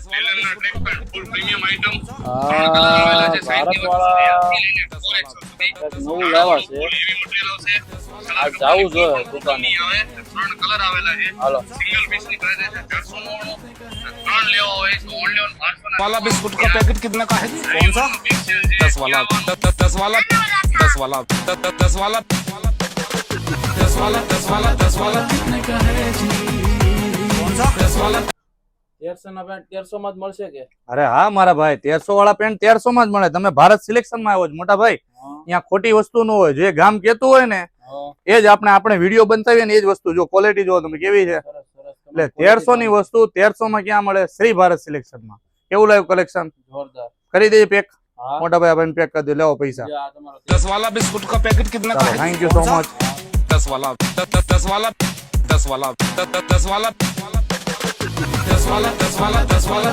ફૂલ premium item Bharat વાળા નવું લાવા છે આ જાવું જોઈએ દુકાને ત્રણ કલર આવેલા છે હાલો સિંગલ પીસ ની પ્રાઇસ છે 499 ત્રણ લેવો હોય તો ઓનલી ઓન 500 वाला बिस्कुट का पैकेट कितने का है कौन सा 10 वाला 10 वाला 10 वाला 10 वाला 10 वाला 10 वाला 10 वाला कितने का है जी कौन सा 10 वाला 1300 ના પેન્ટ 1300 માં જ મળશે કે અરે હા મારા ભાઈ 1300 વાળા પેન્ટ 1300 માં જ મળે. તમે ભારત સિલેક્શન માં આવ્યો છો મોટા ભાઈ. અહીંયા ખોટી વસ્તુ ન હોય. જે ગામ કેતું હોય ને એ જ આપણે વિડીયો બતાવીએ ને એ જ વસ્તુ. જો ક્વોલિટી જો તમે કેવી છે. એટલે 1300 ની વસ્તુ 1300 માં ક્યાં મળે? શ્રી ભારત સિલેક્શન માં. કેવું લાગ્યું કલેક્શન? જોરદાર કરી દેજે પેક. મોટા ભાઈ આપણે પેક કરી દે. લેવો પૈસા. આ તમારો 10 वाला बिस्कुट का पैकेट कितने का है થેન્ક યુ સો મચ. 10 वाला 10 वाला 10 वाला 10 वाला 10 वाला 10 वाला 10 वाला